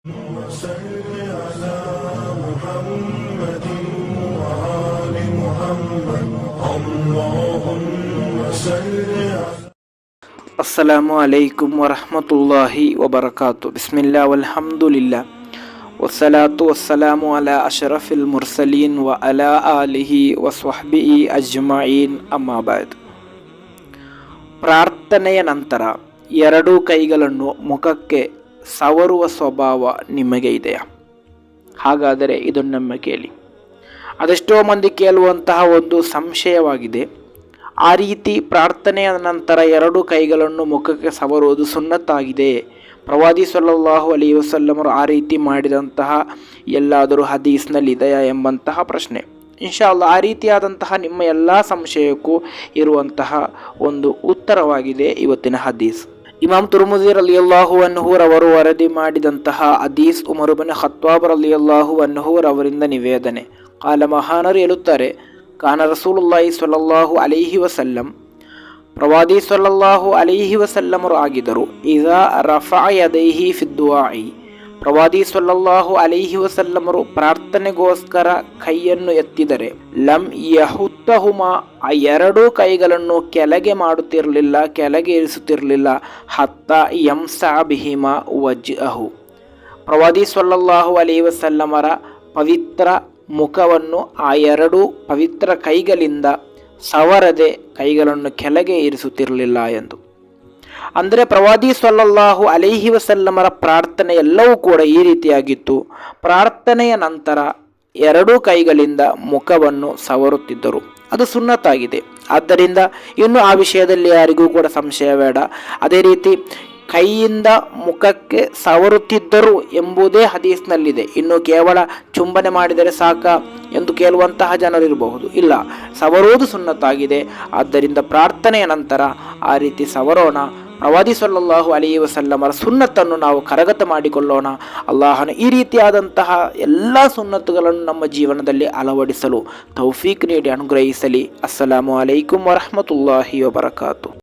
وصل على محمد وآل محمد اللهم صل على ಅಸ್ಸಲಾಮು ಅಲೈಕುಂ ವರಹಮತುಲ್ಲಾಹಿ ವಬರಕಾತು. ಬಿಸ್ಮಿಲ್ಲಾ ವಲ್ಹಮ್ದುಲಿಲ್ಲಾ ವಸ್ಸಲಾತು ವಸ್ಸಲಾಮು ಅಲಾ ಅಶರಫಿಲ್ ಮುರ್ಸಲೀನ್ ವ ಅಲಾ ಆಲಿಹಿ ವಸ್ವಹ್ಬಿಹಿ ಅಜ್ಮഈನ್ ಅಮ್ಮಾ ಬಾದ್. ಪ್ರಾರ್ಥನೆಯ ನಂತರ ಎರಡೂ ಕೈಗಳನ್ನು ಮುಖಕ್ಕೆ ಸವರುವ ಸ್ವಭಾವ ನಿಮಗೆ ಇದೆಯಾ? ಹಾಗಾದರೆ ಇದನ್ನೊಮ್ಮೆ ಕೇಳಿ. ಅದೆಷ್ಟೋ ಮಂದಿ ಕೇಳುವಂತಹ ಒಂದು ಸಂಶಯವಾಗಿದೆ. ಆ ರೀತಿ ಪ್ರಾರ್ಥನೆಯ ನಂತರ ಎರಡು ಕೈಗಳನ್ನು ಮುಖಕ್ಕೆ ಸವರುವುದು ಸುನ್ನತ್ತಾಗಿದೆ. ಪ್ರವಾದಿ ಸಲ್ಲಲ್ಲಾಹು ಅಲೈಹಿ ವಸಲ್ಲಮರು ಆ ರೀತಿ ಮಾಡಿದಂತಹ ಎಲ್ಲಾದರೂ ಹದೀಸ್ನಲ್ಲಿ ಇದೆಯಾ ಎಂಬಂತಹ ಪ್ರಶ್ನೆ. ಇನ್ಶಾ ಅಲ್ಲಾಹ್ ಆ ರೀತಿಯಾದಂತಹ ನಿಮ್ಮ ಎಲ್ಲ ಸಂಶಯಕ್ಕೂ ಇರುವಂತಹ ಒಂದು ಉತ್ತರವಾಗಿದೆ ಇವತ್ತಿನ ಹದೀಸ್. ಇಮಾಮ್ ತುರ್ಮುಜಿ ರಲಿಯಲ್ಲಾಹು ಅನ್ಹು ರವರು ವರದಿ ಮಾಡಿದಂತಹ ಹದೀಸ್ ಉಮರ್ ಇಬ್ನ್ ಖತ್ತಾಬ್ ರಲಿಯಲ್ಲಾಹು ಅನ್ಹು ರವರಿಂದ ನಿವೇದನೆ. ಕಾಲ ಮಹಾನರು ಹೇಳುತ್ತಾರೆ, ಕಾನ ರಸೂಲುಲ್ಲಾಹಿ ಸ್ವಲ್ಲಲ್ಲಾಹು ಅಲೈಹಿ ವಸಲ್ಲಂ, ಪ್ರವಾದಿ ಸ್ವಲ್ಲಲ್ಲಾಹು ಅಲೈಹಿ ವಸಲ್ಲಮರು ಆಗಿದ್ದರು. ಇಜಾ ರಫಾ ಯದೈಹಿ ಫಿದ್ದುಆಇ, ಪ್ರವಾದಿ ಸ್ವಲ್ಲಲ್ಲಾಹು ಅಲೈಹಿ ವಸಲ್ಲಮರು ಪ್ರಾರ್ಥನೆಗೋಸ್ಕರ ಕೈಯನ್ನು ಎತ್ತಿದರೆ ಲಂ ಯಹುತ್ತಹುಮಾ, ಆ ಎರಡೂ ಕೈಗಳನ್ನು ಕೆಳಗೆ ಮಾಡುತ್ತಿರಲಿಲ್ಲ, ಕೆಳಗೆ ಇರಿಸುತ್ತಿರಲಿಲ್ಲ. ಹತ್ತ ಯಂಸಾ ಬಿಹಿಮಾ ವಜ್ಅಹು, ಪ್ರವಾದಿ ಸ್ವಲ್ಲಲ್ಲಾಹು ಅಲೈಹಿ ವಸಲ್ಲಮರ ಪವಿತ್ರ ಮುಖವನ್ನು ಆ ಎರಡೂ ಪವಿತ್ರ ಕೈಗಳಿಂದ ಸವರದೆ ಕೈಗಳನ್ನು ಕೆಳಗೆ ಇರಿಸುತ್ತಿರಲಿಲ್ಲ ಎಂದು. ಅಂದರೆ ಪ್ರವಾದಿ ಸ್ವಲ್ಲಲ್ಲಾಹು ಅಲೈಹಿ ವಸಲ್ಲಮರ ಪ್ರಾರ್ಥನೆ ಎಲ್ಲವೂ ಕೂಡ ಈ ರೀತಿಯಾಗಿತ್ತು. ಪ್ರಾರ್ಥನೆಯ ನಂತರ ಎರಡೂ ಕೈಗಳಿಂದ ಮುಖವನ್ನು ಸವರುತ್ತಿದ್ದರು. ಅದು ಸುನ್ನತ್ತಾಗಿದೆ. ಆದ್ದರಿಂದ ಇನ್ನು ಆ ವಿಷಯದಲ್ಲಿ ಯಾರಿಗೂ ಕೂಡ ಸಂಶಯ ಬೇಡ. ಅದೇ ರೀತಿ ಕೈಯಿಂದ ಮುಖಕ್ಕೆ ಸವರುತ್ತಿದ್ದರು ಎಂಬುದೇ ಹದೀಸ್ನಲ್ಲಿದೆ. ಇನ್ನು ಕೇವಲ ಚುಂಬನೆ ಮಾಡಿದರೆ ಸಾಕ ಎಂದು ಕೇಳುವಂತಹ ಜನರಿರಬಹುದು. ಇಲ್ಲ, ಸವರುವುದು ಸುನ್ನತ್ತಾಗಿದೆ. ಆದ್ದರಿಂದ ಪ್ರಾರ್ಥನೆಯ ನಂತರ ಆ ರೀತಿ ಸವರೋಣ. ಪ್ರವಾದಿ ಸಲ್ಲಲ್ಲಾಹು ಅಲೈಹಿ ವಸಲ್ಲಮರ ಸುನ್ನತ್ತನ್ನು ನಾವು ಕರಗತ ಮಾಡಿಕೊಳ್ಳೋಣ. ಅಲ್ಲಾಹನು ಈ ರೀತಿಯಾದಂತಹ ಎಲ್ಲ ಸುನ್ನತ್ತುಗಳನ್ನು ನಮ್ಮ ಜೀವನದಲ್ಲಿ ಅಳವಡಿಸಲು ತೌಫೀಕ್ ನೀಡಿ ಅನುಗ್ರಹಿಸಲಿ. ಅಸ್ಸಲಾಮು ಅಲೈಕುಂ ವರಹಮತುಲ್ಲಾಹಿ ವಬರಕಾತು.